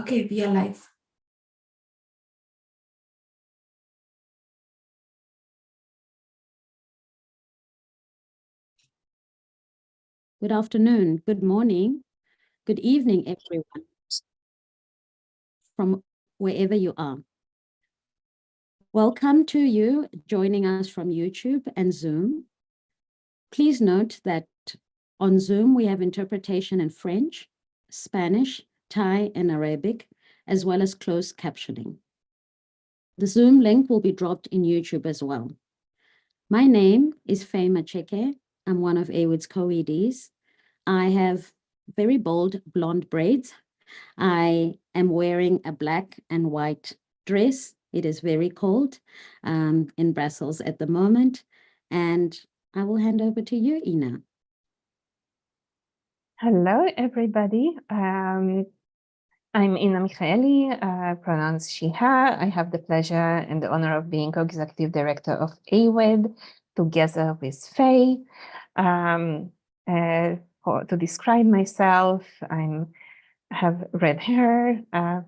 Okay, we are live. Good afternoon, good morning, good evening, everyone, from wherever you are. Welcome to you joining us from YouTube and Zoom. Please note that on Zoom, we have interpretation in French, Spanish, Thai, and Arabic, as well as closed captioning. The Zoom link will be dropped in YouTube as well. My name is Faye Macheke. I'm one of AWID's co-EDs. I have very bold blonde braids. I am wearing a black and white dress. It is very cold in Brussels at the moment. And I will hand over to you, Inna. Hello, everybody. I'm Inna Faye, pronounced she, her. I have the pleasure and the honor of being co-executive director of AWID, together with Faye. To describe myself, I have red hair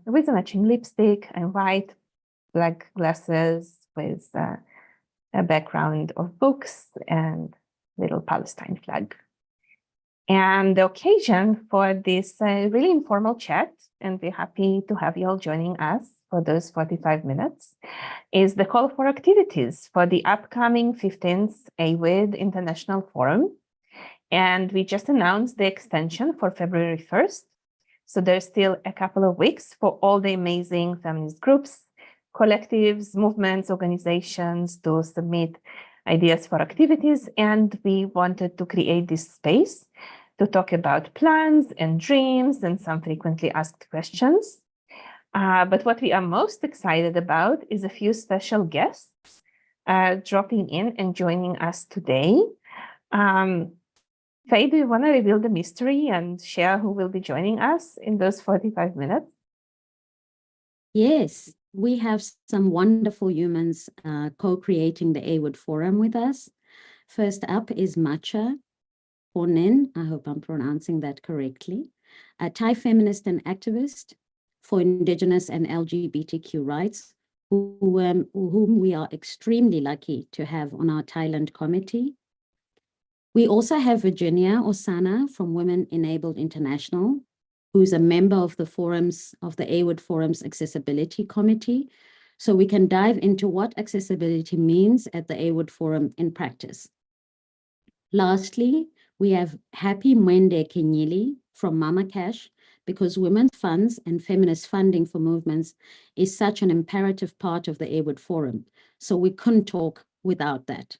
with a matching lipstick and white, black glasses with a background of books and little Palestine flag. And the occasion for this really informal chat, and we're happy to have you all joining us for those 45 minutes, is the call for activities for the upcoming 15th AWID International Forum. And we just announced the extension for February 1st. So there's still a couple of weeks for all the amazing feminist groups, collectives, movements, organizations to submit ideas for activities. And we wanted to create this space to talk about plans and dreams and some frequently asked questions. But what we are most excited about is a few special guests dropping in and joining us today. Faye, do you want to reveal the mystery and share who will be joining us in those 45 minutes? Yes, we have some wonderful humans co-creating the AWID Forum with us. First up is Macha Ponen, I hope I'm pronouncing that correctly, a Thai feminist and activist for Indigenous and LGBTQ rights, whom we are extremely lucky to have on our Thailand committee. We also have Virginia Osana from Women Enabled International, who's a member of the AWID Forum's Accessibility Committee. So we can dive into what accessibility means at the AWID Forum in practice. Lastly, we have Happy Mwende Kenyili from Mama Cash, because women's funds and feminist funding for movements is such an imperative part of the AWID Forum. So we couldn't talk without that.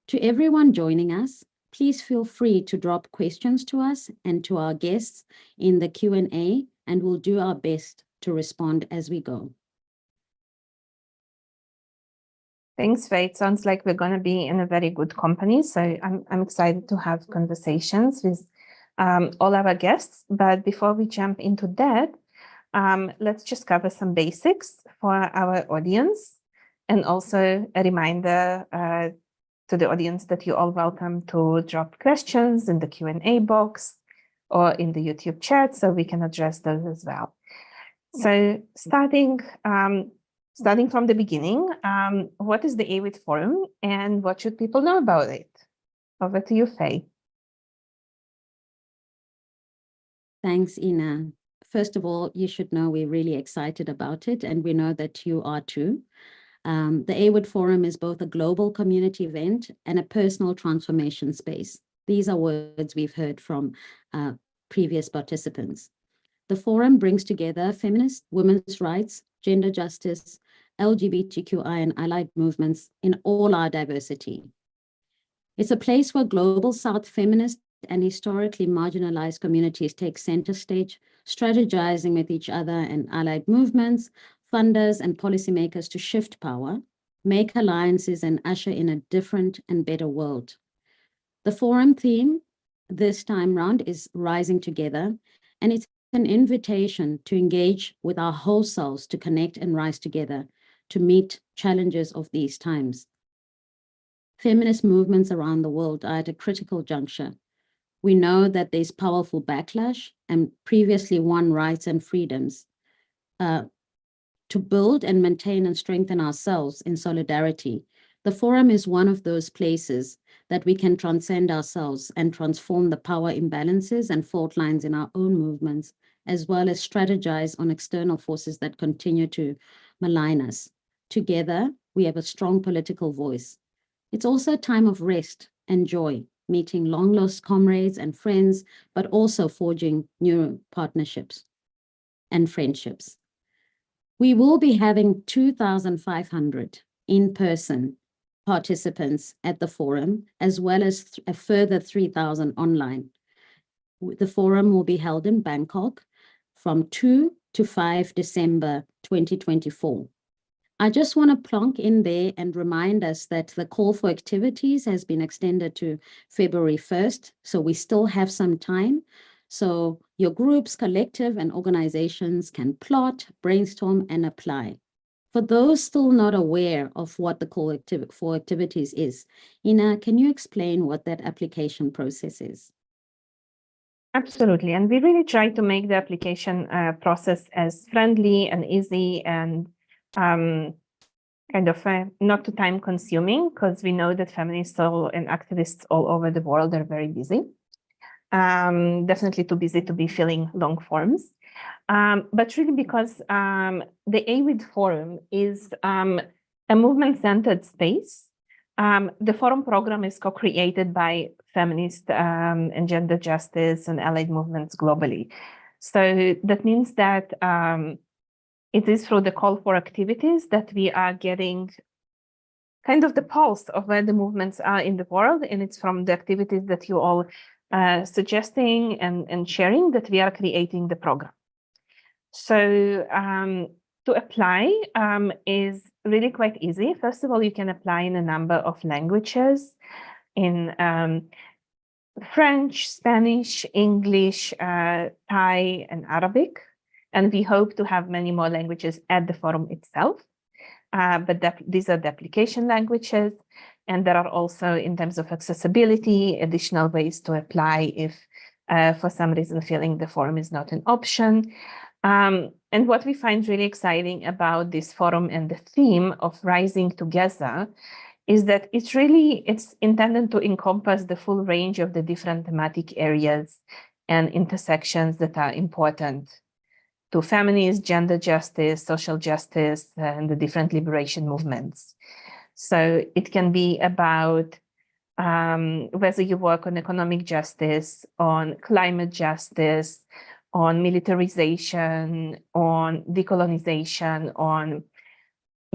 To everyone joining us, please feel free to drop questions to us and to our guests in the Q&A, and we'll do our best to respond as we go. Thanks, Faye. It sounds like we're going to be in a very good company. So I'm excited to have conversations with all our guests. But before we jump into that, let's just cover some basics for our audience. And also a reminder to the audience that you're all welcome to drop questions in the Q&A box or in the YouTube chat so we can address those as well. So starting from the beginning, what is the AWID Forum and what should people know about it? Over to you, Faye. Thanks, Inna. First of all, you should know we're really excited about it, and we know that you are too. The AWID Forum is both a global community event and a personal transformation space. These are words we've heard from previous participants. The forum brings together feminist, women's rights, gender justice, LGBTQI and allied movements in all our diversity. It's a place where global South feminist and historically marginalized communities take center stage, strategizing with each other and allied movements, funders and policymakers to shift power, make alliances and usher in a different and better world. The forum theme this time round is Rising Together, and it's an invitation to engage with our whole selves to connect and rise together to meet challenges of these times. Feminist movements around the world are at a critical juncture. We know that there's powerful backlash and previously won rights and freedoms, to build and maintain and strengthen ourselves in solidarity. The forum is one of those places that we can transcend ourselves and transform the power imbalances and fault lines in our own movements, as well as strategize on external forces that continue to malign us. Together, we have a strong political voice. It's also a time of rest and joy, meeting long-lost comrades and friends, but also forging new partnerships and friendships. We will be having 2,500 in-person participants at the forum, as well as a further 3,000 online. The forum will be held in Bangkok from 2 to 5 December 2024. I just want to plonk in there and remind us that the call for activities has been extended to February 1st, so we still have some time. So your groups, collective, and organizations can plot, brainstorm, and apply. For those still not aware of what the call for activities is, Inna, can you explain what that application process is? Absolutely. And we really try to make the application process as friendly and easy and kind of not too time consuming, because we know that feminists and activists all over the world are very busy. Definitely too busy to be filling long forms. But really because the AWID forum is a movement-centered space. The forum program is co-created by feminist and gender justice and allied movements globally. So that means that it is through the call for activities that we are getting kind of the pulse of where the movements are in the world. And it's from the activities that you all suggesting and sharing that we are creating the program. So to apply is really quite easy. First of all, you can apply in a number of languages, in French, Spanish, English, Thai, and Arabic. And we hope to have many more languages at the forum itself. But these are the application languages. And there are also, in terms of accessibility, additional ways to apply if for some reason feeling the forum is not an option. And what we find really exciting about this forum and the theme of rising together is that it's intended to encompass the full range of the different thematic areas and intersections that are important to feminist, gender justice, social justice, and the different liberation movements. So it can be about whether you work on economic justice, on climate justice, on militarization, on decolonization, on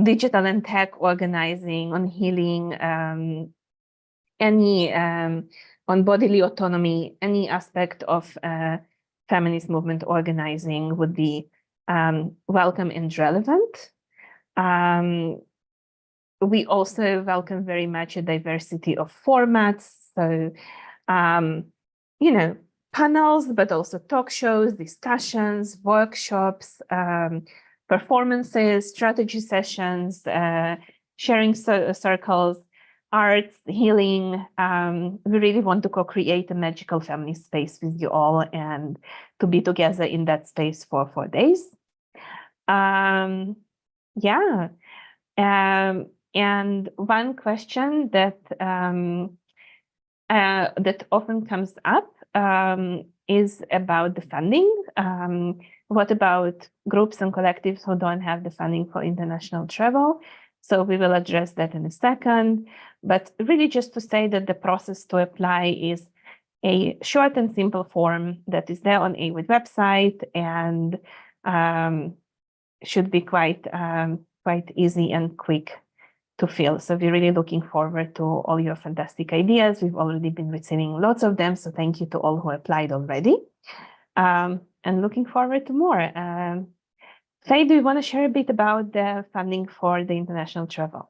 digital and tech organizing, on healing, on bodily autonomy, any aspect of feminist movement organizing would be welcome and relevant. We also welcome very much a diversity of formats. So, panels, but also talk shows, discussions, workshops, performances, strategy sessions, sharing circles, arts, healing. We really want to co-create a magical feminist space with you all and to be together in that space for 4 days. And one question that that often comes up is about the funding. What about groups and collectives who don't have the funding for international travel? So we will address that in a second. But really just to say that the process to apply is a short and simple form that is there on AWID website and should be quite easy and quick to fill. So we're really looking forward to all your fantastic ideas. We've already been receiving lots of them. So thank you to all who applied already. And looking forward to more. Faye, do you want to share a bit about the funding for the international travel?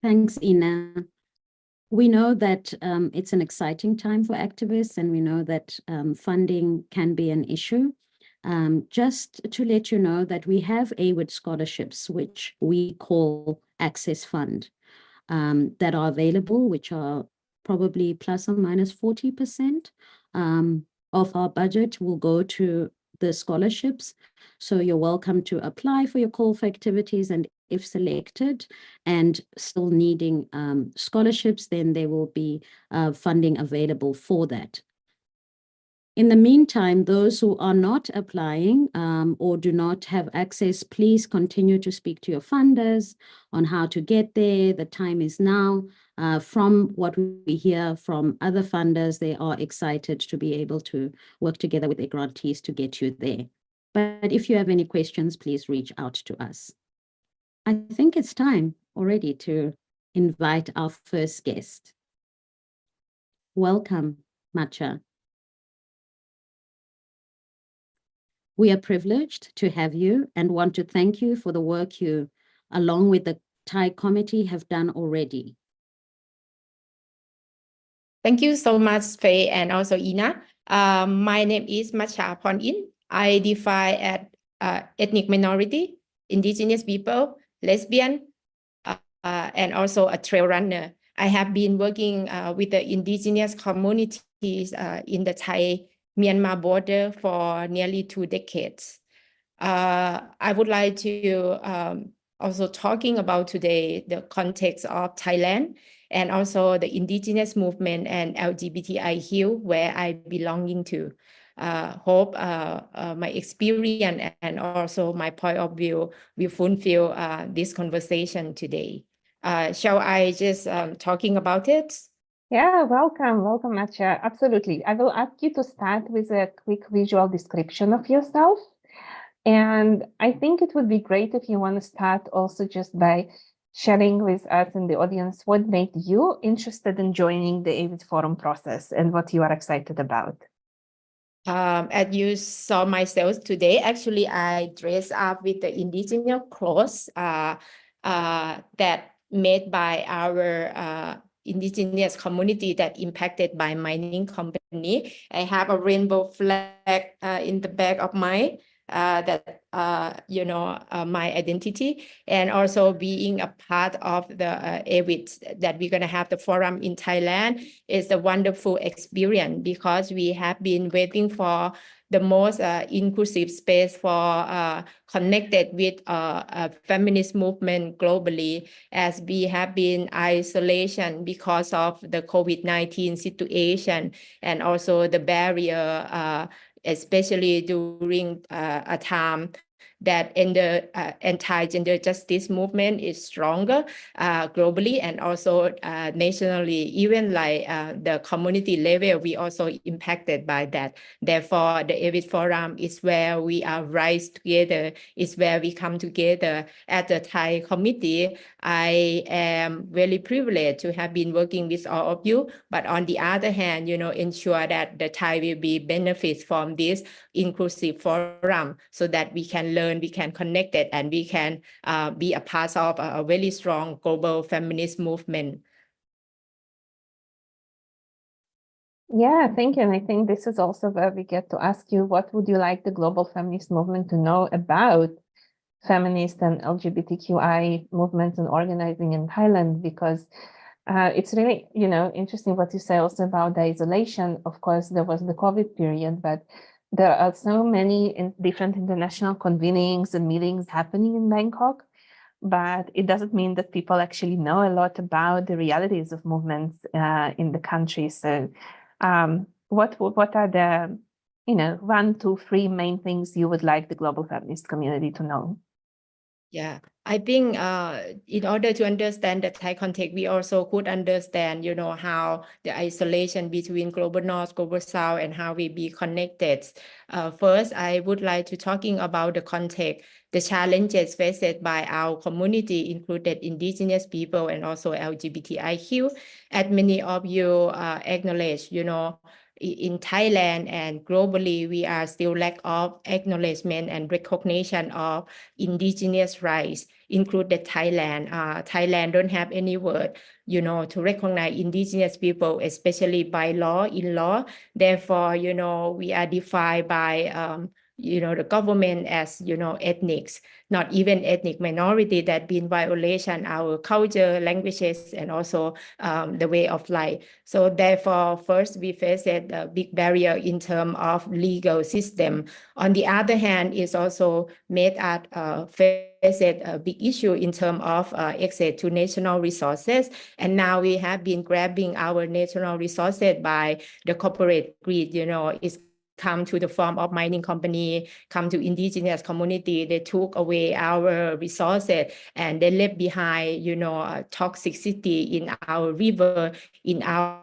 Thanks, Inna. We know that it's an exciting time for activists, and we know that funding can be an issue. Just to let you know that we have AWID scholarships, which we call Access Fund, that are available, which are probably plus or minus 40% of our budget will go to the scholarships. So you're welcome to apply for your call for activities, and if selected and still needing scholarships, then there will be funding available for that. In the meantime, those who are not applying or do not have access, please continue to speak to your funders on how to get there. The time is now. From what we hear from other funders, they are excited to be able to work together with their grantees to get you there. But if you have any questions, please reach out to us. I think it's time already to invite our first guest. Welcome, Matcha. We are privileged to have you and want to thank you for the work you, along with the Thai committee, have done already. Thank you so much, Faye, and also Inna. My name is Matcha Ponin. I define as ethnic minority, indigenous people, lesbian, and also a trail runner. I have been working with the indigenous communities in the Thai-Myanmar border for nearly 2 decades. I would like to also talking about today the context of Thailand and also the indigenous movement and LGBTIQ where I belonging to. Hope my experience and also my point of view will fulfill this conversation today. Shall I just talking about it? Yeah, welcome, Matcha. Absolutely. I will ask you to start with a quick visual description of yourself. And I think it would be great if you want to start also just by sharing with us in the audience what made you interested in joining the AWID forum process and what you are excited about. As you saw myself today, actually I dress up with the indigenous clothes that made by our indigenous community that impacted by mining company. I have a rainbow flag in the back of my that my identity, and also being a part of the AWID that we're going to have the forum in Thailand is a wonderful experience because we have been waiting for the most inclusive space for connected with a feminist movement globally, as we have been isolation because of the COVID-19 situation and also the barrier especially during a time that anti-gender justice movement is stronger globally and also nationally, even like the community level, we also impacted by that. Therefore, the AWID Forum is where we are rise together, is where we come together. At the Thai committee, I am really privileged to have been working with all of you, but on the other hand, ensure that the Thai will be benefits from this inclusive forum so that we can learn, we can connect it, and we can be a part of a very strong global feminist movement. Yeah, thank you. And I think this is also where we get to ask you, what would you like the global feminist movement to know about feminist and LGBTQI movements and organizing in Thailand? Because it's really, interesting what you say also about the isolation. Of course, there was the COVID period, but there are so many different international convenings and meetings happening in Bangkok, but it doesn't mean that people actually know a lot about the realities of movements in the country. So what are the, 1, 2, 3 main things you would like the global feminist community to know? Yeah, I think in order to understand the Thai context, we also could understand, how the isolation between global North, global South, and how we be connected. First, I would like to talking about the context, the challenges faced by our community, included indigenous people and also LGBTIQ. As many of you acknowledge, in Thailand and globally, we are still lack of acknowledgement and recognition of indigenous rights, included Thailand. Thailand don't have any word, to recognize indigenous people, especially by law, in law. Therefore, we are defined by, the government as, ethnics, not even ethnic minority that been violation our culture, languages, and also the way of life. So therefore, first we face a big barrier in terms of legal system. On the other hand, it's also made us face a big issue in terms of access to national resources. And now we have been grabbing our national resources by the corporate greed. It's come to the form of mining company, come to indigenous community. They took away our resources and they left behind, toxicity in our river, in our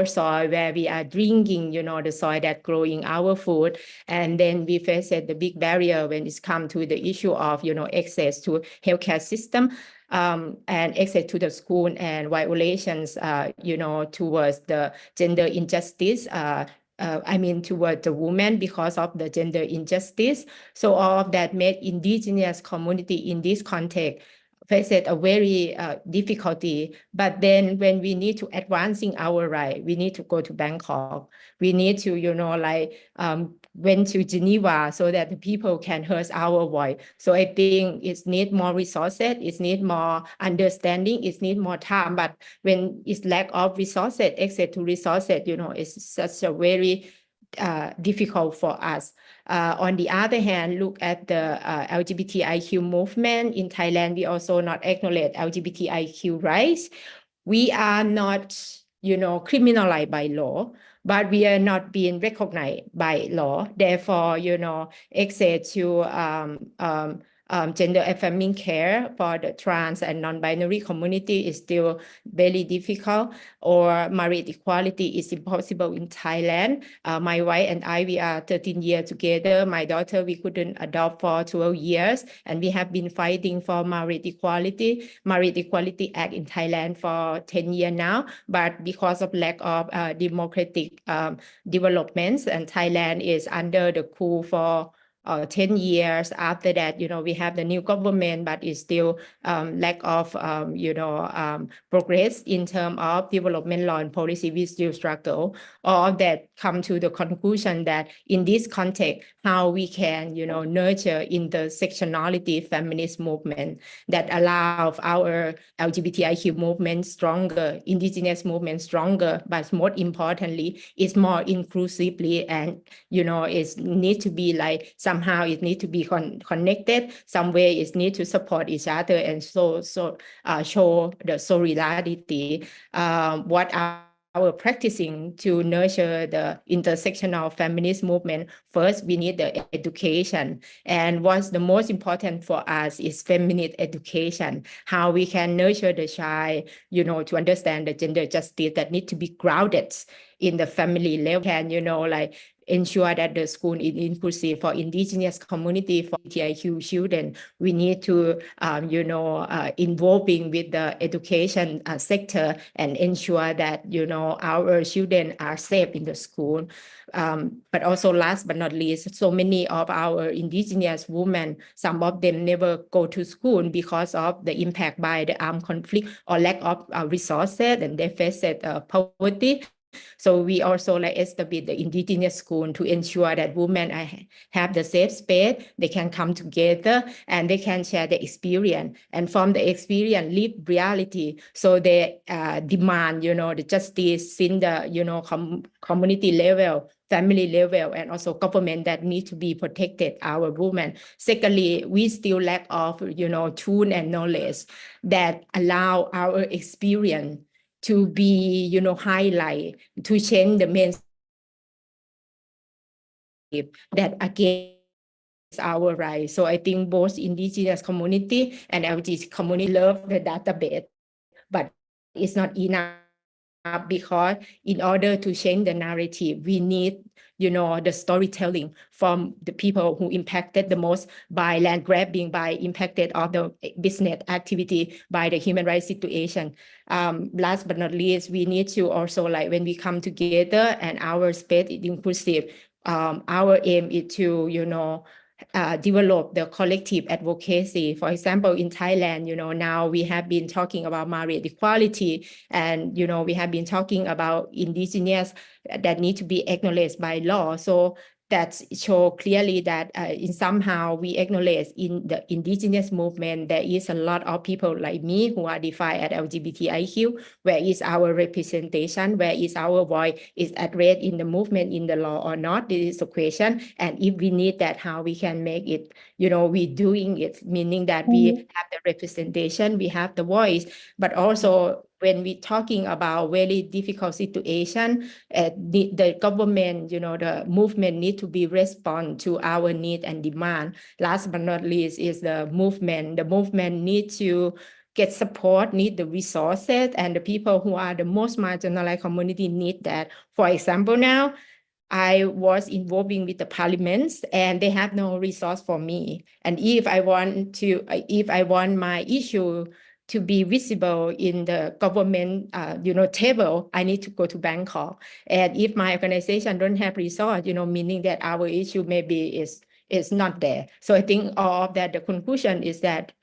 soil where we are drinking, the soil that growing our food. And then we face the big barrier when it's come to the issue of, access to healthcare system. And access to the school and violations, towards the gender injustice, towards the woman because of the gender injustice. So all of that made indigenous community in this context face a very difficulty. But then when we need to advancing our right, we need to go to Bangkok. We need to, went to Geneva so that the people can hear our voice. So I think it needs more resources, it needs more understanding, it needs more time. But when it's lack of resources, access to resources, it's such a very difficult for us. On the other hand, look at the LGBTIQ movement in Thailand. We also not acknowledge LGBTIQ rights. We are not, criminalized by law, but we are not being recognized by law. Therefore, access to gender affirming care for the trans and non-binary community is still very difficult, or marriage equality is impossible in Thailand. My wife and I, we are 13 years together. My daughter, we couldn't adopt for 12 years, and we have been fighting for Marriage Equality Act in Thailand for 10 years now. But because of lack of democratic developments, and Thailand is under the coup for 10 years. After that, we have the new government, but it's still lack of, progress in terms of development law and policy. We still struggle. All of that come to the conclusion that in this context, how we can, nurture intersectionality feminist movement that allow our LGBTIQ movement stronger, indigenous movement stronger, but more importantly, it's more inclusively, and, it needs to be like somehow it needs to be connected. Some way it needs to support each other and show the solidarity. What our practicing to nurture the intersectional feminist movement, first we need the education. And what's the most important for us is feminist education, how we can nurture the child, to understand the gender justice that need to be grounded in the family level. Can, ensure that the school is inclusive for indigenous community, for LGBTIQ children. We need to, involving with the education sector and ensure that, our children are safe in the school. But also last but not least, so many of our indigenous women, some of them never go to school because of the impact by the armed conflict or lack of resources, and they face poverty. So we also establish the indigenous school to ensure that women have the safe space, they can come together and they can share the experience, and from the experience live reality. So they demand, the justice in the, community level, family level, and also government that need to be protected our women. Secondly, we still lack of, tool and knowledge that allow our experience to be, highlight, to change the mainstream that against our rights. So I think both indigenous community and LGBT community love the database, but it's not enough, because in order to change the narrative, we need, the storytelling from the people who impacted the most by land grabbing, by impacted of the business activity, by the human rights situation. Last but not least, we need to also, when we come together and our space is inclusive, our aim is to, develop the collective advocacy. For example, in Thailand, now we have been talking about marriage equality, and, we have been talking about indigenous that need to be acknowledged by law. So that show clearly that in somehow we acknowledge in the indigenous movement, there is a lot of people like me who are defined as LGBTIQ. Where is our representation? Where is our voice? Is addressed in the movement, in the law or not? This is the question. And if we need that, how we can make it, we doing it, meaning that we have the representation, we have the voice, but also when we talking about very difficult situation, the government, the movement need to be respond to our need and demand. Last but not least is the movement. The movement need to get support, need the resources, and the people who are the most marginalized community need that. For example, now, I was involving with the parliaments and they have no resource for me. And if I want my issue to be visible in the government, table, I need to go to Bangkok. And if my organization don't have resource, meaning that our issue maybe is not there. So I think all of that, the conclusion is that,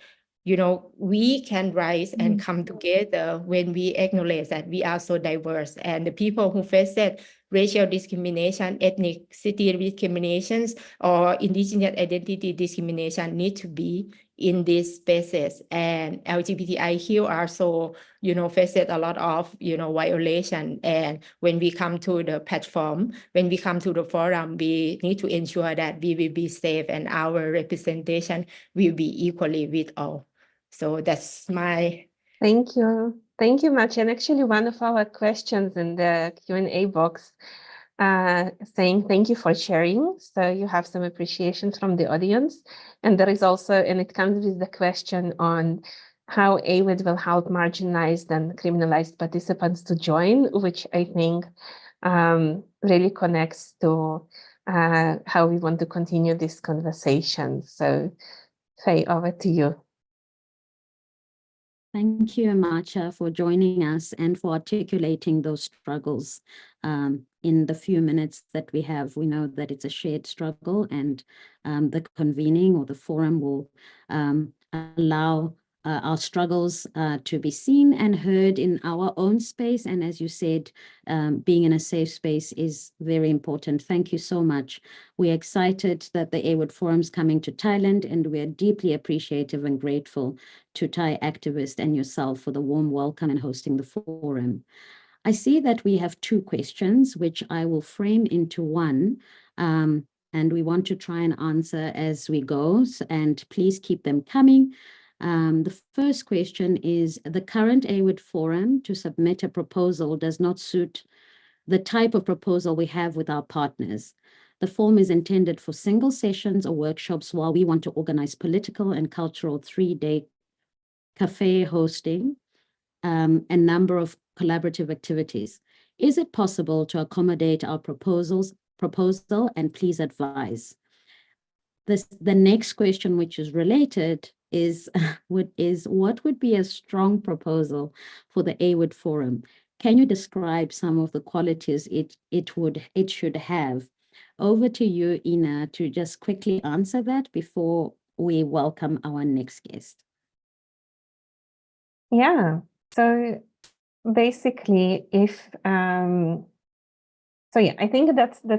we can rise and come together when we acknowledge that we are so diverse, and the people who face that racial discrimination, ethnicity discriminations, or indigenous identity discrimination need to be in these spaces. And LGBTIQ also, faces a lot of, violation. And when we come to the platform, when we come to the forum, we need to ensure that we will be safe and our representation will be equally with all. So that's my... Thank you. Thank you much. And actually one of our questions in the Q&A box saying thank you for sharing. So you have some appreciation from the audience. And there is also, and it comes with the question on how AWID will help marginalized and criminalized participants to join, which I think really connects to how we want to continue this conversation. So Faye, over to you. Thank you, Macha, for joining us and for articulating those struggles. In the few minutes that we have, we know that it's a shared struggle, and the convening or the forum will allow our struggles to be seen and heard in our own space. And as you said, being in a safe space is very important. Thank you so much. We're excited that the AWID Forum is coming to Thailand, and we're deeply appreciative and grateful to Thai activists and yourself for the warm welcome and hosting the forum. I see that we have two questions, which I will frame into one, and we want to try and answer as we go, and please keep them coming. The first question is, the current AWID forum to submit a proposal does not suit the type of proposal we have with our partners. The form is intended for single sessions or workshops, while we want to organize political and cultural 3-day cafe hosting, a number of collaborative activities. Is it possible to accommodate our proposal, and please advise? The next question, which is related, is what would be a strong proposal for the AWID forum? Can you describe some of the qualities it should have? Over to you, Inna, to just quickly answer that before we welcome our next guest. Yeah, so basically, if so yeah, I think that's a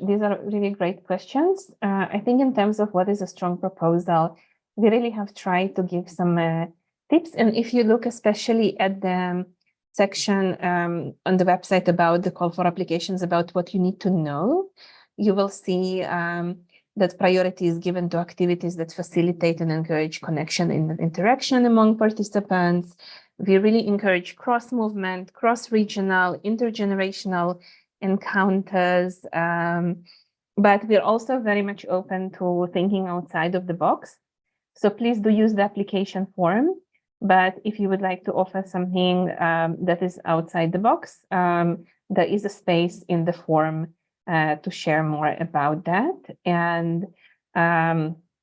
these are really great questions. I think in terms of what is a strong proposal, we really have tried to give some tips. And if you look especially at the section on the website about the call for applications, about what you need to know, you will see that priority is given to activities that facilitate and encourage connection and interaction among participants. We really encourage cross-movement, cross-regional, intergenerational encounters, but we're also very much open to thinking outside of the box. So please do use the application form, but if you would like to offer something that is outside the box, there is a space in the form to share more about that. And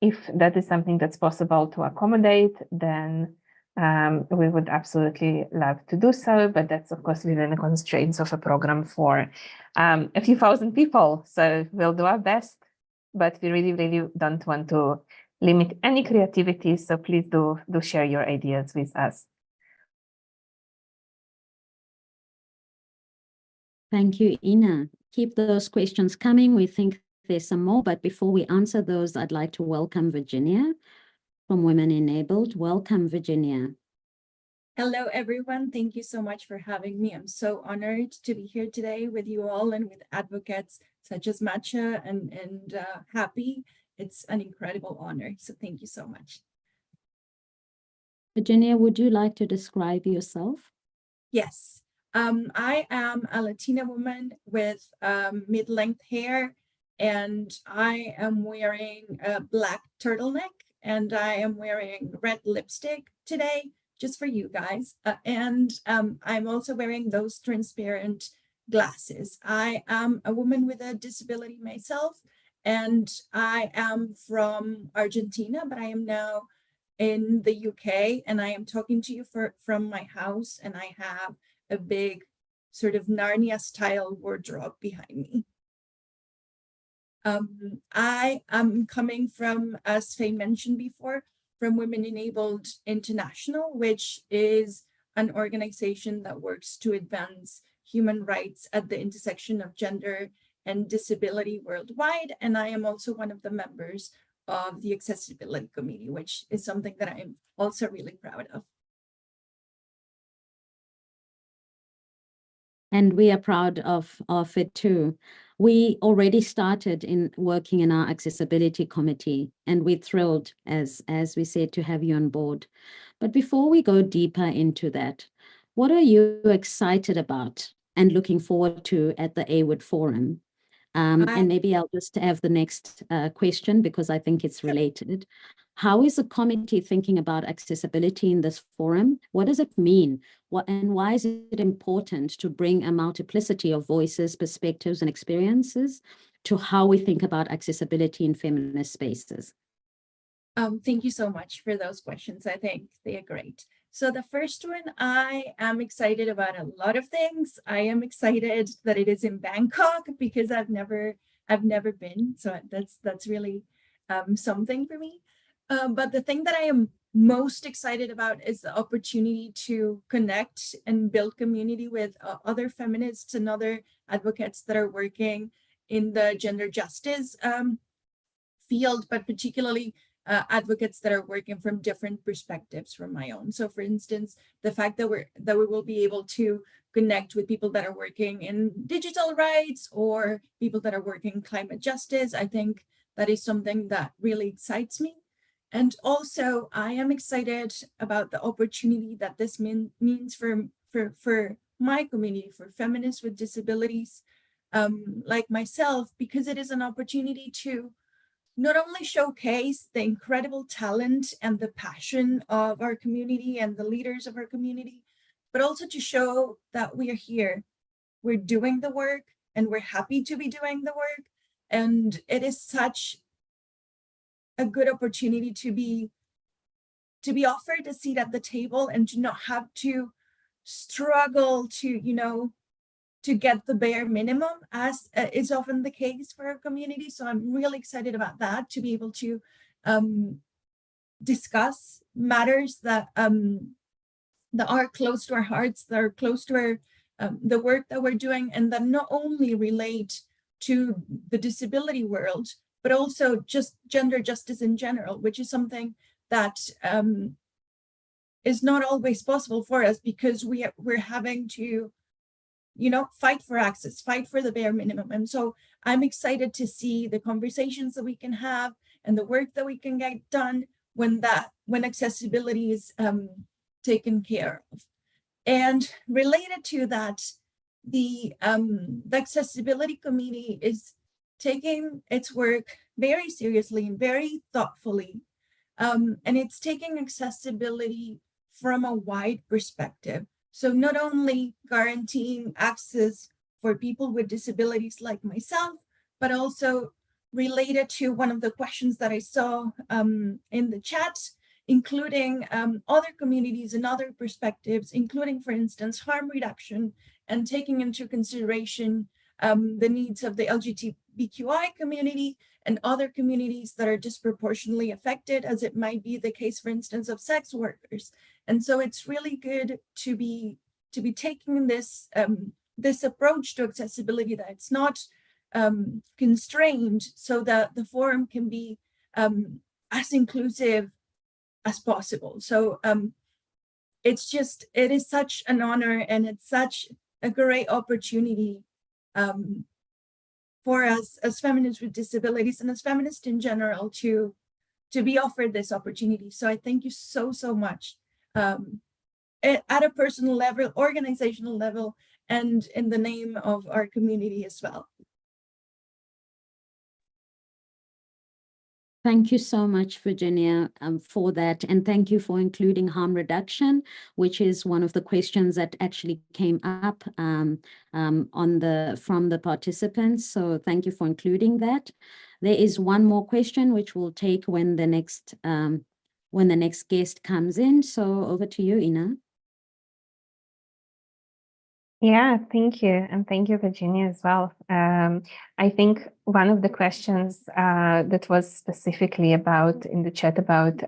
if that is something that's possible to accommodate, then we would absolutely love to do so, but that's of course within the constraints of a program for a few thousand people. So we'll do our best, but we really, really don't want to limit any creativity. So please do share your ideas with us. Thank you, Inna. Keep those questions coming. We think there's some more, but before we answer those, I'd like to welcome Virginia from Women Enabled. Welcome, Virginia. Hello, everyone. Thank you so much for having me. I'm so honored to be here today with you all and with advocates such as Matcha and Happy. It's an incredible honor. So thank you so much. Virginia, would you like to describe yourself? Yes, I am a Latina woman with mid-length hair, and I am wearing a black turtleneck, and I am wearing red lipstick today, just for you guys. I'm also wearing those transparent glasses. I am a woman with a disability myself, and I am from Argentina, but I am now in the UK, and I am talking to you from my house, and I have a big sort of Narnia style wardrobe behind me. I am coming from, as Faye mentioned before, from Women Enabled International, which is an organization that works to advance human rights at the intersection of gender and disability worldwide. And I am also one of the members of the Accessibility Committee, which is something that I'm also really proud of. And we are proud of it too. We already started in working in our accessibility committee, and we're thrilled, as we said, to have you on board. But before we go deeper into that, what are you excited about and looking forward to at the AWID Forum? And maybe I'll just have the next question because I think it's related. How is the committee thinking about accessibility in this forum? What does it mean? And why is it important to bring a multiplicity of voices, perspectives, and experiences to how we think about accessibility in feminist spaces? Thank you so much for those questions. I think they are great. So the first one, I am excited about a lot of things. I am excited that it is in Bangkok because I've never been. So that's really something for me. But the thing that I am most excited about is the opportunity to connect and build community with other feminists and other advocates that are working in the gender justice field, but particularly advocates that are working from different perspectives from my own. So for instance, the fact that we will be able to connect with people that are working in digital rights or people that are working in climate justice, I think that is something that really excites me. And also I am excited about the opportunity that this means for my community, for feminists with disabilities like myself, because it is an opportunity to not only showcase the incredible talent and the passion of our community and the leaders of our community, but also to show that we are here, we're doing the work, and we're happy to be doing the work. And it is such a good opportunity to be offered a seat at the table and to not have to struggle to get the bare minimum, as is often the case for our community. So I'm really excited about that, to be able to discuss matters that are close to our hearts, that are close to our the work that we're doing, and that not only relate to the disability world, but also just gender justice in general, which is something that is not always possible for us because we're having to fight for access, fight for the bare minimum. And so I'm excited to see the conversations that we can have and the work that we can get done when accessibility is taken care of. And related to that, the Accessibility Committee is taking its work very seriously and very thoughtfully. And it's taking accessibility from a wide perspective. So not only guaranteeing access for people with disabilities like myself, but also related to one of the questions that I saw in the chat, including other communities and other perspectives, including, for instance, harm reduction, and taking into consideration the needs of the LGBTQI community and other communities that are disproportionately affected, as it might be the case, for instance, of sex workers. And so it's really good to be taking this this approach to accessibility, that it's not constrained so that the forum can be as inclusive as possible. So it is such an honor, and it's such a great opportunity for us as feminists with disabilities and as feminists in general to be offered this opportunity. So I thank you so much at a personal level, organizational level, and in the name of our community as well. Thank you so much, Virginia, for that. And thank you for including harm reduction, which is one of the questions that actually came up from the participants. So thank you for including that. There is one more question, which we'll take when the next guest comes in. So over to you, Inna. Yeah, thank you. And thank you, Virginia, as well. I think one of the questions that was specifically about in the chat about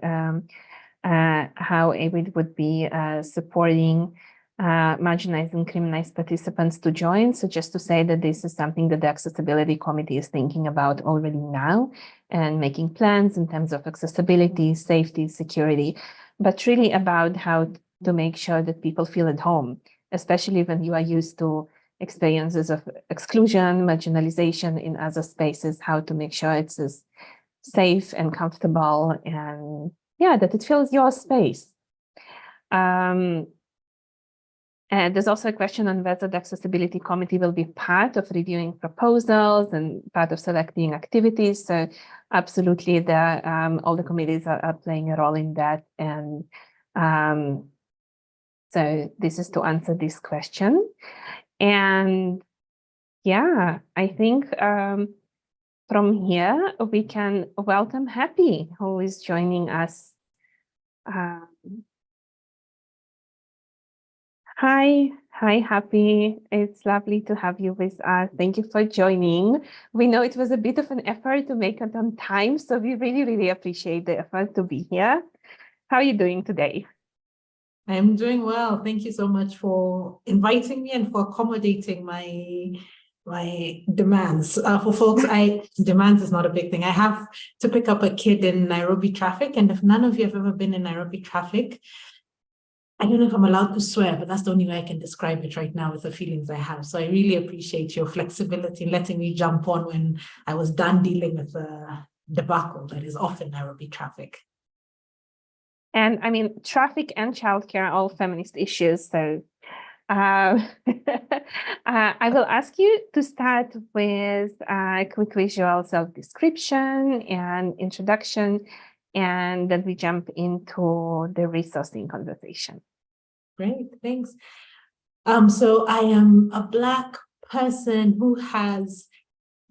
how AWID would be supporting marginalized and criminalized participants to join. So just to say that this is something that the Accessibility Committee is thinking about already now and making plans in terms of accessibility, safety, security, but really about how to make sure that people feel at home, especially when you are used to experiences of exclusion, marginalization in other spaces, how to make sure it's as safe and comfortable and that it feels your space. And there's also a question on whether the Accessibility Committee will be part of reviewing proposals and part of selecting activities. So absolutely, all the committees are playing a role in that. And so this is to answer this question. And I think from here, we can welcome Happy, who is joining us. Hi, Happy. It's lovely to have you with us. Thank you for joining. We know it was a bit of an effort to make it on time, so we really appreciate the effort to be here. How are you doing today? I'm doing well. Thank you so much for inviting me and for accommodating my demands. For folks, demands is not a big thing. I have to pick up a kid in Nairobi traffic, and if none of you have ever been in Nairobi traffic, I don't know if I'm allowed to swear, but that's the only way I can describe it right now with the feelings I have. So I really appreciate your flexibility in letting me jump on when I was done dealing with the debacle that is often Nairobi traffic. And I mean, traffic and childcare are all feminist issues. So I will ask you to start with a quick visual self-description and introduction, and then we jump into the resourcing conversation. Great, thanks. So I am a Black person who has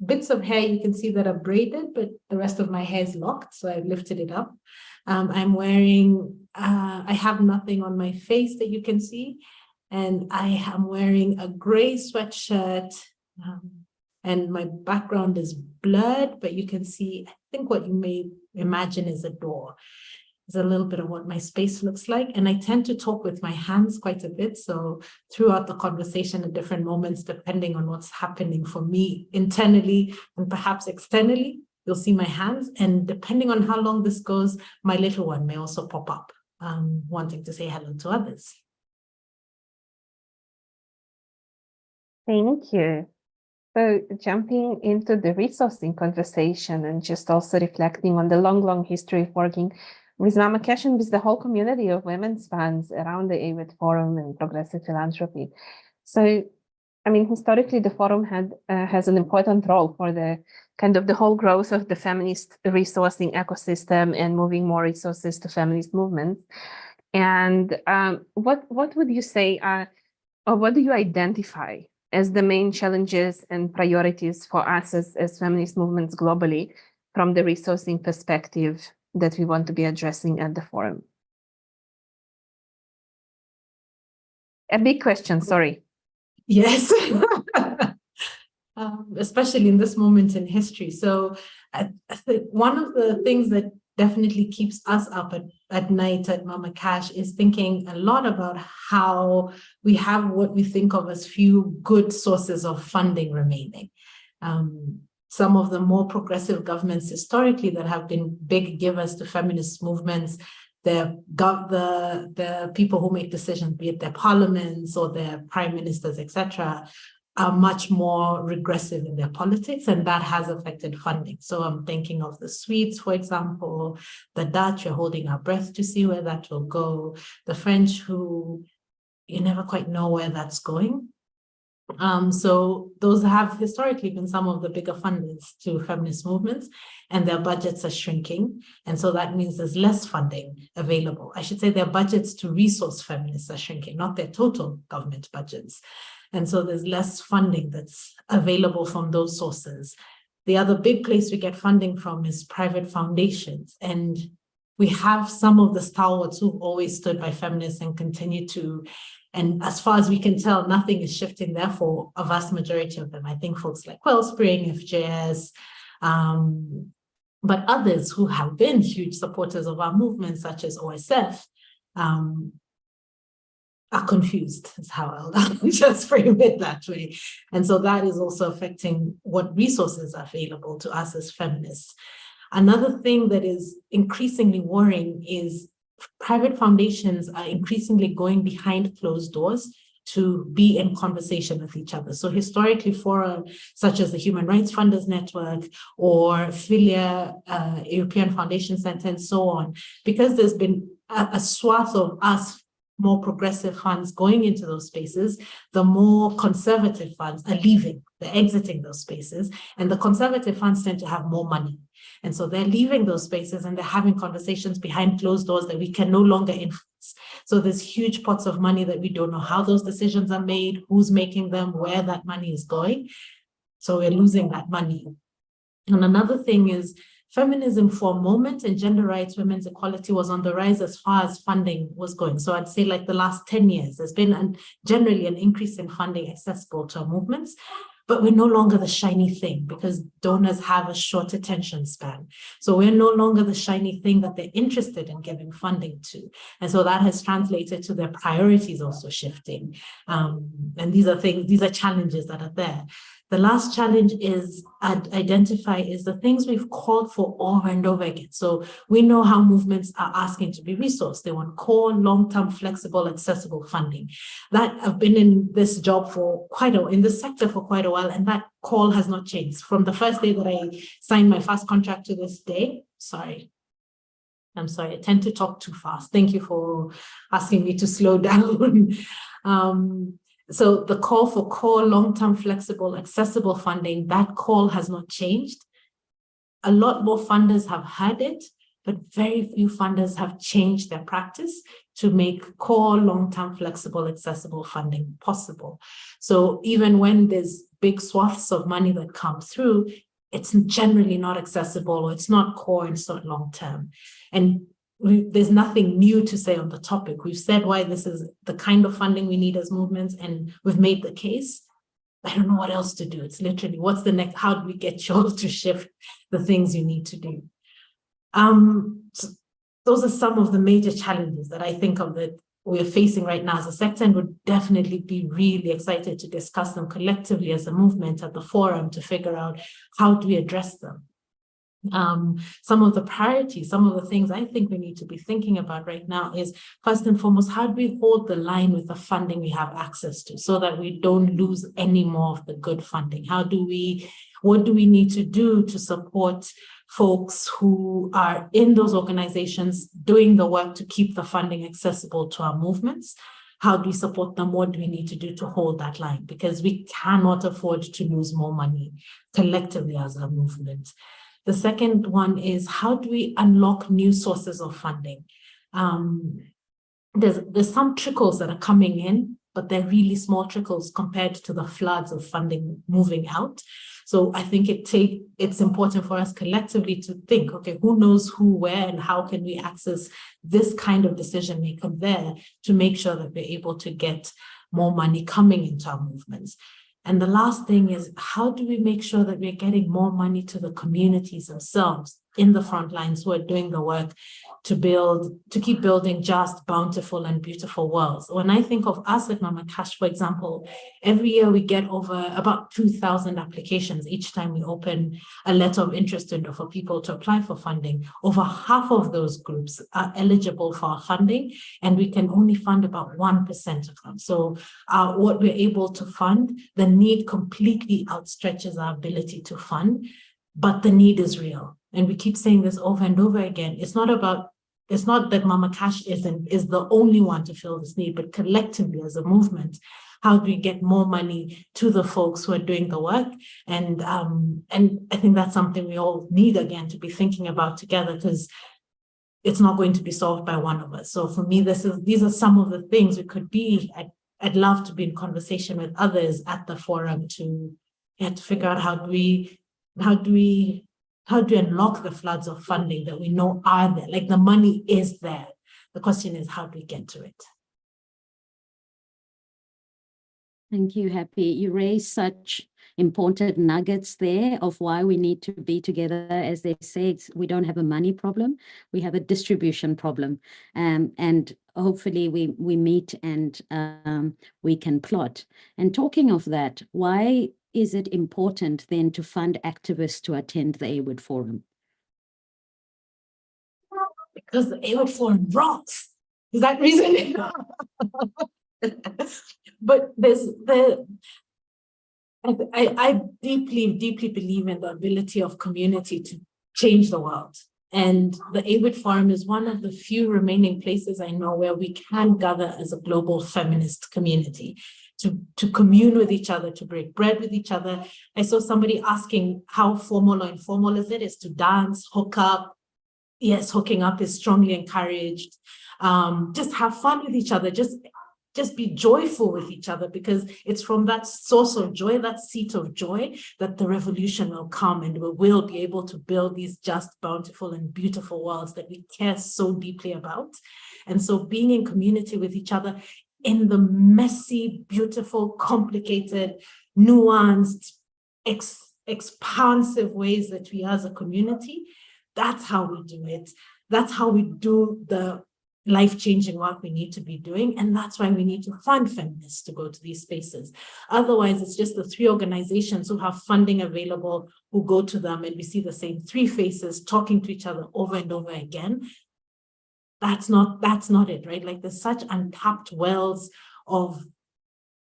bits of hair you can see that are braided, but the rest of my hair is locked, so I've lifted it up. I'm wearing, I have nothing on my face that you can see, and I am wearing a gray sweatshirt, and my background is blurred, but you can see, I think what you may imagine is a door. It's a little bit of what my space looks like, and I tend to talk with my hands quite a bit, so throughout the conversation at different moments, depending on what's happening for me internally and perhaps externally, you'll see my hands, and depending on how long this goes, my little one may also pop up, wanting to say hello to others. Thank you. So jumping into the resourcing conversation and just also reflecting on the long history of working with Mama Cash and with the whole community of women's funds around the AWID Forum and progressive philanthropy. So, I mean, historically, the forum has an important role for the kind of the whole growth of the feminist resourcing ecosystem and moving more resources to feminist movements. And what would you say or what do you identify as the main challenges and priorities for us as feminist movements globally from the resourcing perspective that we want to be addressing at the forum? A big question, sorry. Yes, especially in this moment in history. So I think one of the things that definitely keeps us up at night at Mama Cash is thinking a lot about how we have what we think of as few good sources of funding remaining. Some of the more progressive governments historically that have been big givers to feminist movements, the people who make decisions, be it their parliaments or their prime ministers, etc., are much more regressive in their politics, and that has affected funding. So I'm thinking of the Swedes, for example, the Dutch, we're holding our breath to see where that will go, the French, who you never quite know where that's going. So those have historically been some of the bigger funders to feminist movements, and their budgets are shrinking. And so that means there's less funding available. I should say their budgets to resource feminists are shrinking, not their total government budgets. And so there's less funding that's available from those sources. The other big place we get funding from is private foundations. And we have some of the stalwarts who've always stood by feminists and continue to. And as far as we can tell, nothing is shifting there for a vast majority of them. I think folks like Wellspring, FJS, but others who have been huge supporters of our movement, such as OSF, are confused, is how I'll just frame it that way. And so that is also affecting what resources are available to us as feminists. Another thing that is increasingly worrying is private foundations are increasingly going behind closed doors to be in conversation with each other. So historically, fora such as the Human Rights Funders Network or Filia, European Foundation Center, and so on, because there's been a swath of us more progressive funds going into those spaces, the more conservative funds are leaving, they're exiting those spaces, and the conservative funds tend to have more money. And so they're leaving those spaces and they're having conversations behind closed doors that we can no longer influence. So there's huge pots of money that we don't know how those decisions are made, who's making them, where that money is going. So we're losing that money. And another thing is feminism for a moment and gender rights, women's equality was on the rise as far as funding was going. So I'd say like the last 10 years, there's been generally an increase in funding accessible to our movements. But we're no longer the shiny thing because donors have a short attention span. So we're no longer the shiny thing that they're interested in giving funding to. And so that has translated to their priorities also shifting. And these are challenges that are there. The last challenge is identify is the things we've called for over and over again. So we know how movements are asking to be resourced. They want core, long-term, flexible, accessible funding. That I've been in this job in this sector for quite a while, and that call has not changed. From the first day that I signed my first contract to this day, I'm sorry, I tend to talk too fast. Thank you for asking me to slow down. So the call for core, long-term, flexible, accessible funding, that call has not changed. A lot more funders have had it, but very few funders have changed their practice to make core, long-term, flexible, accessible funding possible. So even when there's big swaths of money that come through, it's generally not accessible, or it's not core, and it's not long-term. And there's nothing new to say on the topic. We've said why this is the kind of funding we need as movements, and we've made the case. I don't know what else to do. It's literally, what's the next, how do we get you all to shift the things you need to do? So those are some of the major challenges that I think of that we're facing right now as a sector, and would definitely be really excited to discuss them collectively as a movement at the forum to figure out how do we address them. Some of the priorities, some of the things I think we need to be thinking about right now is, first and foremost, how do we hold the line with the funding we have access to so that we don't lose any more of the good funding? What do we need to do to support folks who are in those organizations doing the work to keep the funding accessible to our movements? How do we support them? What do we need to do to hold that line? Because we cannot afford to lose more money collectively as a movement. The second one is, how do we unlock new sources of funding? There's some trickles that are coming in, but they're really small trickles compared to the floods of funding moving out. So I think it's important for us collectively to think, okay, who knows who, where, and how can we access this kind of decision maker there to make sure that we're able to get more money coming into our movements. And the last thing is, how do we make sure that we're getting more money to the communities themselves in the front lines who are doing the work to keep building just, bountiful, and beautiful worlds. When I think of us at Mama Cash, for example, every year we get over about 2,000 applications each time we open a letter of interest window for people to apply for funding. Over half of those groups are eligible for our funding, and we can only fund about 1% of them. So what we're able to fund, the need completely outstretches our ability to fund, but the need is real. And we keep saying this over and over again. It's not that Mama Cash is the only one to fill this need, but collectively as a movement, how do we get more money to the folks who are doing the work? And I think that's something we all need, again, to be thinking about together, because it's not going to be solved by one of us. So for me, these are some of the things we could be. I'd love to be in conversation with others at the forum to figure out how do we unlock the floods of funding that we know are there? Like, the money is there. The question is, how do we get to it? Thank you, Happy. You raised such important nuggets there of why we need to be together. As they say, we don't have a money problem, we have a distribution problem. And hopefully we meet and we can plot. And talking of that, why is it important then to fund activists to attend the AWID Forum? Because the AWID Forum rocks. Is that reason? But I deeply, deeply believe in the ability of community to change the world. And the AWID Forum is one of the few remaining places I know where we can gather as a global feminist community to commune with each other, to break bread with each other. I saw somebody asking how formal or informal is it? Is to dance, hook up. Yes, hooking up is strongly encouraged. Just have fun with each other. Just be joyful with each other, because it's from that source of joy, that seat of joy, that the revolution will come, and we will be able to build these just, bountiful, and beautiful worlds that we care so deeply about. And so being in community with each other in the messy, beautiful, complicated, nuanced, expansive ways that we as a community, that's how we do it. That's how we do the life-changing work we need to be doing. And that's why we need to fund feminists to go to these spaces. Otherwise, it's just the three organizations who have funding available who go to them, and we see the same three faces talking to each other over and over again. That's not it, right? Like, there's such untapped wells of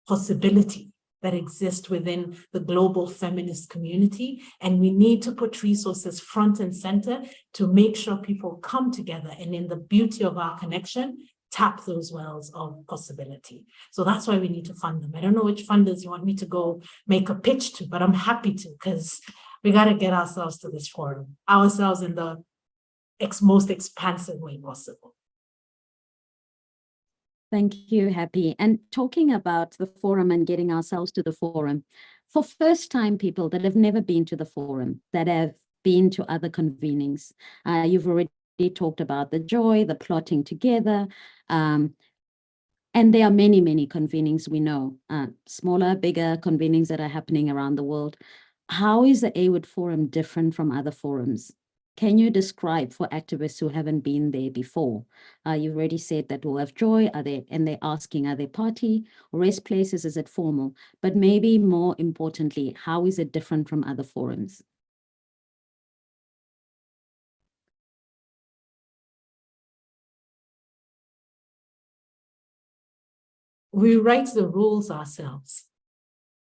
possibility that exist within the global feminist community. And we need to put resources front and center to make sure people come together, and in the beauty of our connection, tap those wells of possibility. So that's why we need to fund them. I don't know which funders you want me to go make a pitch to, but I'm happy to, because we got to get ourselves to this forum, ourselves in the most expansive way possible. Thank you, Happy. And talking about the forum and getting ourselves to the forum, for first-time people that have never been to the forum, that have been to other convenings, you've already talked about the joy, the plotting together, and there are many, many convenings we know, smaller, bigger convenings that are happening around the world. How is the AWID Forum different from other forums? Can you describe for activists who haven't been there before? You've already said that we'll have joy, and they're asking, are they party or rest places? Is it formal? But maybe more importantly, how is it different from other forums? We write the rules ourselves.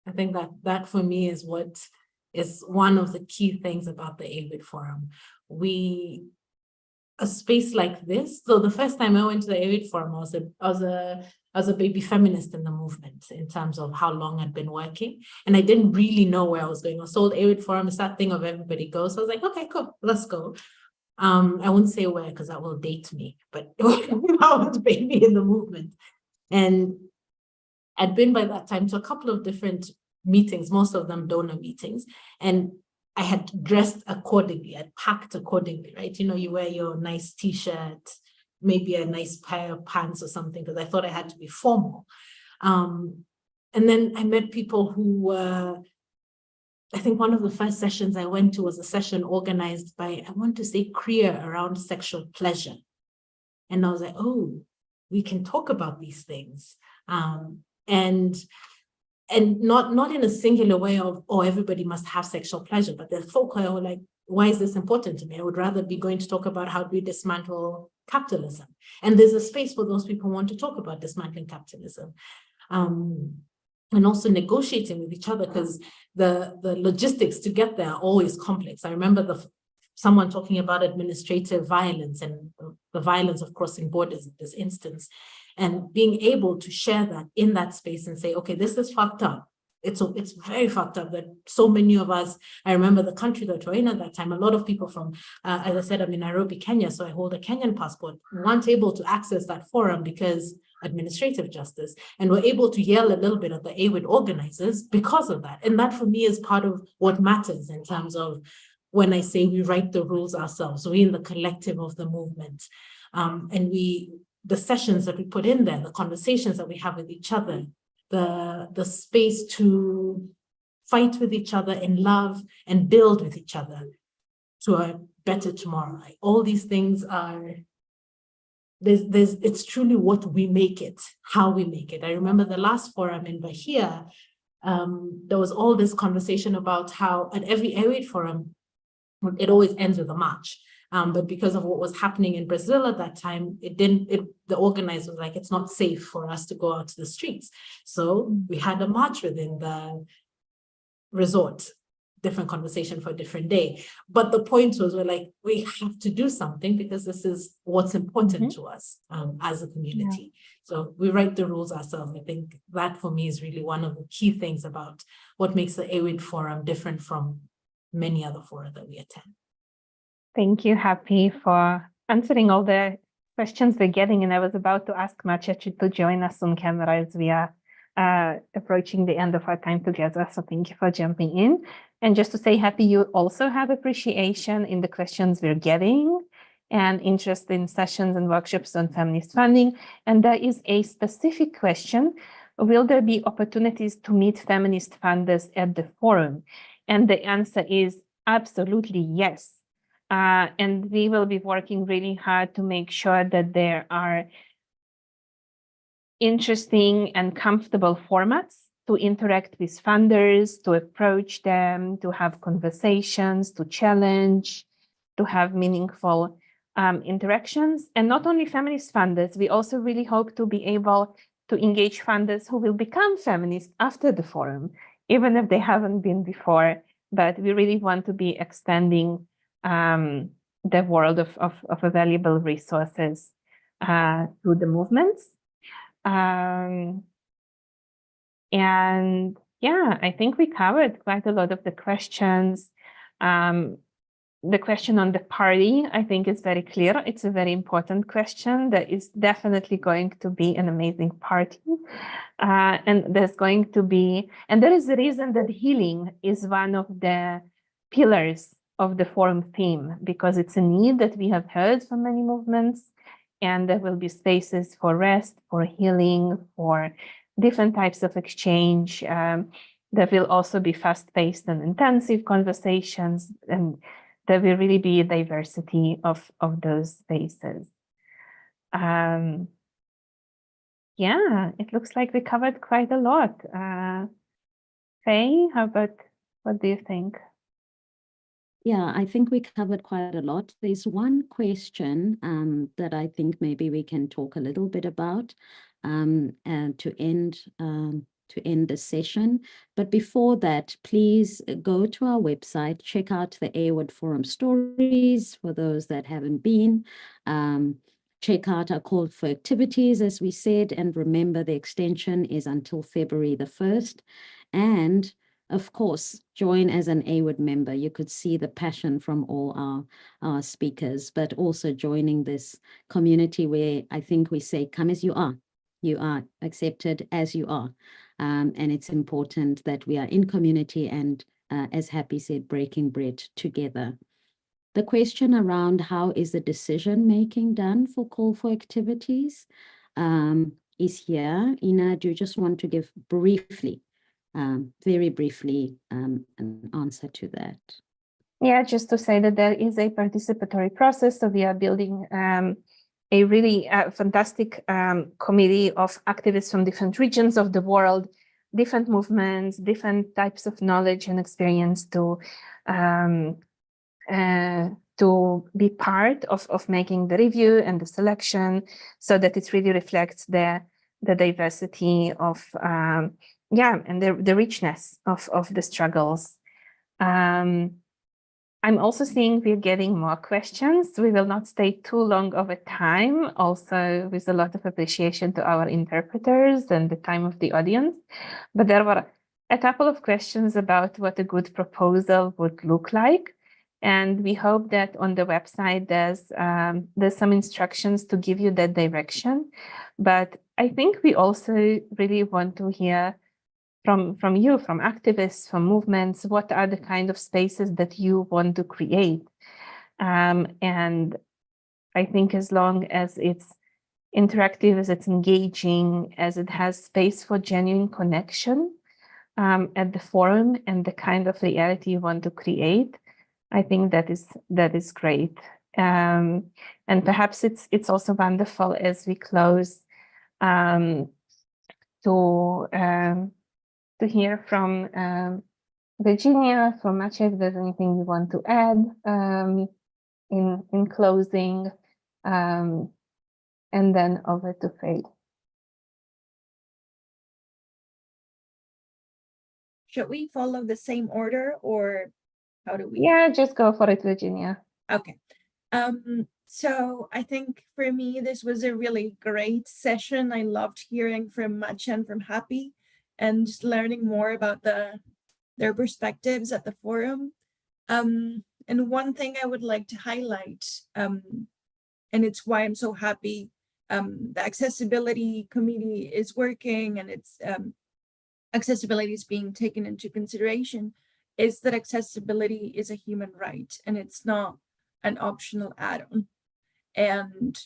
I think that for me is what is one of the key things about the AWID Forum. A space like this. So the first time I went to the AWID Forum, I was a baby feminist in the movement in terms of how long I'd been working. And I didn't really know where I was going. I was told AWID Forum is that thing of everybody goes. So I was like, okay, cool, let's go. I wouldn't say where, because that will date me, but I was a baby in the movement. And I'd been by that time to a couple of different meetings, most of them donor meetings. And I had dressed accordingly, I'd packed accordingly, right? You know, you wear your nice t-shirt, maybe a nice pair of pants or something, because I thought I had to be formal. And then I met people who were I think one of the first sessions I went to was a session organized by, I want to say, CREA, around sexual pleasure. And I was like, oh, we can talk about these things. And not in a singular way of, oh, everybody must have sexual pleasure, but there's folk who are like, why is this important to me? I would rather be going to talk about how do we dismantle capitalism. And there's a space for those people who want to talk about dismantling capitalism. And also negotiating with each other, because the logistics to get there are always complex. I remember someone talking about administrative violence and the violence of crossing borders in this instance, and being able to share that in that space and say, okay, this is fucked up. It's very fucked up that so many of us, I remember the country that we're in at that time, a lot of people from, as I said, I'm in Nairobi, Kenya, so I hold a Kenyan passport, weren't able to access that forum because administrative justice, and we're able to yell a little bit at the AWID organizers because of that. And that for me is part of what matters in terms of when I say we write the rules ourselves, we in the collective of the movement. And the sessions that we put in there, the conversations that we have with each other, the space to fight with each other in love and build with each other to a better tomorrow. Like, all these things are, it's truly what we make it, how we make it. I remember the last forum in Bahia, there was all this conversation about how at every AWID forum, it always ends with a march. But because of what was happening in Brazil at that time, the organizer was like, it's not safe for us to go out to the streets. So we had a march within the resort, different conversation for a different day. But the point was, we're like, we have to do something because this is what's important to us as a community. Yeah. So we write the rules ourselves. I think that for me is really one of the key things about what makes the AWID forum different from many other fora that we attend. Thank you, Happy, for answering all the questions we're getting. And I was about to ask Matcha to join us on camera as we are approaching the end of our time together. So thank you for jumping in. And just to say, Happy, you also have appreciation in the questions we're getting and interest in sessions and workshops on feminist funding. And there is a specific question: will there be opportunities to meet feminist funders at the forum? And the answer is absolutely yes. And we will be working really hard to make sure that there are interesting and comfortable formats to interact with funders, to approach them, to have conversations, to challenge, to have meaningful interactions. And not only feminist funders, we also really hope to be able to engage funders who will become feminists after the forum, even if they haven't been before. But we really want to be extending the world of available resources to the movements. And yeah, I think we covered quite a lot of the questions. The question on the party, I think, is very clear. It's a very important question. There is definitely going to be an amazing party. And there's going to be, and there is a reason that healing is one of the pillars of the forum theme, because it's a need that we have heard from many movements, and there will be spaces for rest, for healing, for different types of exchange. There will also be fast-paced and intensive conversations, and there will really be a diversity of those spaces. Yeah, it looks like we covered quite a lot. Faye, what do you think? Yeah, I think we covered quite a lot. There's one question that I think maybe we can talk a little bit about and to end the session. But before that, please go to our website, check out the AWID Forum stories for those that haven't been. Check out our call for activities, as we said, and remember the extension is until February the 1st. And of course, join as an AWID member. You could see the passion from all our speakers, but also joining this community where I think we say, come as you are. You are accepted as you are. And it's important that we are in community and, as Happy said, breaking bread together. The question around how is the decision-making done for call for activities is here. Inna, do you just want to give briefly very briefly an answer to that. Yeah, just to say that there is a participatory process. So we are building a really fantastic committee of activists from different regions of the world, different movements, different types of knowledge and experience to be part of making the review and the selection, so that it really reflects the diversity of and the richness of the struggles. I'm also seeing we're getting more questions. We will not stay too long over time, also with a lot of appreciation to our interpreters and the time of the audience. But there were a couple of questions about what a good proposal would look like. And we hope that on the website there's some instructions to give you that direction. But I think we also really want to hear from you, from activists, from movements, what are the kind of spaces that you want to create? And I think as long as it's interactive, as it's engaging, as it has space for genuine connection at the forum and the kind of reality you want to create, I think that is great. And perhaps it's also wonderful as we close to hear from Virginia, from Maciej, if there's anything you want to add in closing, and then over to Faye. Should we follow the same order, or how do we? Yeah, just go for it, Virginia. Okay. So I think for me, this was a really great session. I loved hearing from Maciej and from Happy and learning more about their perspectives at the forum. And one thing I would like to highlight, and it's why I'm so happy the accessibility committee is working and it's accessibility is being taken into consideration, is that accessibility is a human right and it's not an optional add-on. And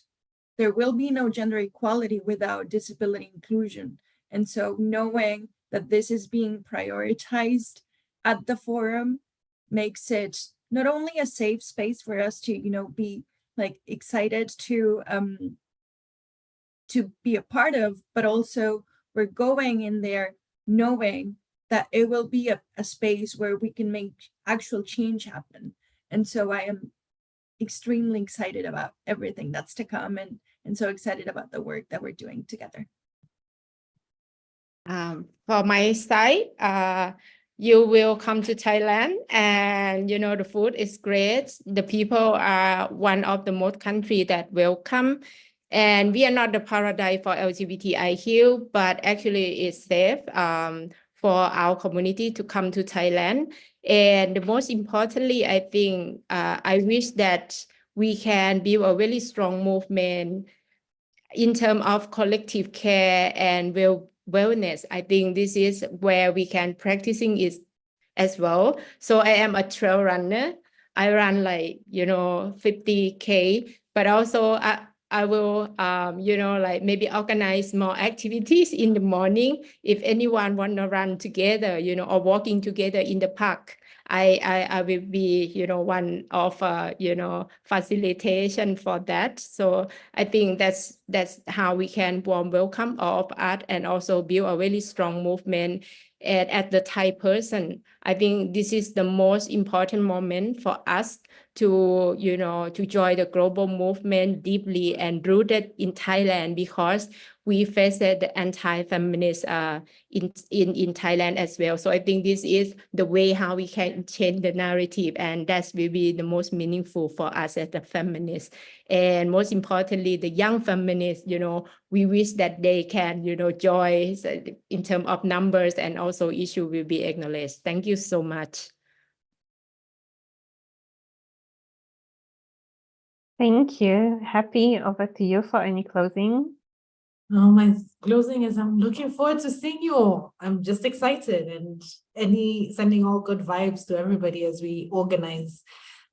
there will be no gender equality without disability inclusion. And so knowing that this is being prioritized at the forum makes it not only a safe space for us to, be like excited to be a part of, but also we're going in there knowing that it will be a space where we can make actual change happen. And so I am extremely excited about everything that's to come and so excited about the work that we're doing together. For my side, you will come to Thailand and, the food is great. The people are one of the most countries that welcome. And we are not the paradise for LGBTIQ, but actually it's safe for our community to come to Thailand. And the most importantly, I think I wish that we can build a really strong movement in terms of collective care and wellness. I think this is where we can practicing it as well. So I am a trail runner. I run 50K, but also I will, maybe organize more activities in the morning. If anyone want to run together, or walking together in the park, I will be, one of, facilitation for that. So I think that's how we can warm welcome all of us and also build a really strong movement. And as the Thai person, I think this is the most important moment for us to, to join the global movement deeply and rooted in Thailand, because we faced the anti-feminist in Thailand as well. So I think this is the way how we can change the narrative, and that will be the most meaningful for us as the feminists. And most importantly, the young feminists, we wish that they can, join in terms of numbers, and also issue will be acknowledged. Thank you so much. Thank you. Happy, over to you for any closing. Oh, my closing is I'm looking forward to seeing you all. I'm just excited, and sending all good vibes to everybody as we organize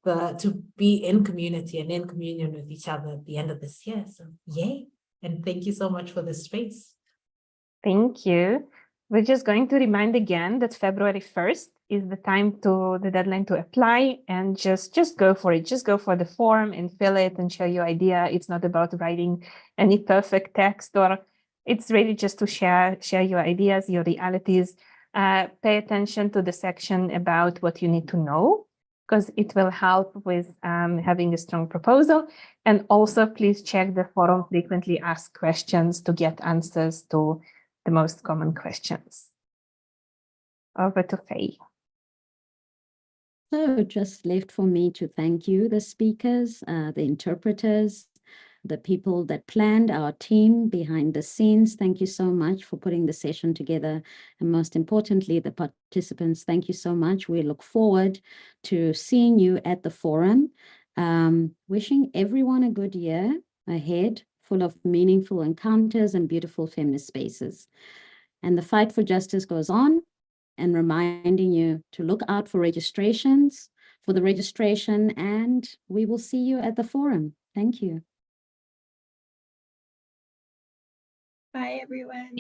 to be in community and in communion with each other at the end of this year. So yay. And thank you so much for this space. Thank you. We're just going to remind again that February 1st is the deadline to apply, and just go for it. Just go for the form and fill it and share your idea. It's not about writing any perfect text, or it's really just to share your ideas, your realities. Pay attention to the section about what you need to know, because it will help with having a strong proposal. And also please check the forum frequently asked questions to get answers to the most common questions. Over to Faye. So just left for me to thank you, the speakers, the interpreters, the people that planned, our team behind the scenes. Thank you so much for putting the session together. And most importantly, the participants, thank you so much. We look forward to seeing you at the forum. Wishing everyone a good year ahead, full of meaningful encounters and beautiful feminist spaces. And the fight for justice goes on, and reminding you to look out for registrations, for the registration, and we will see you at the forum. Thank you. Bye, everyone.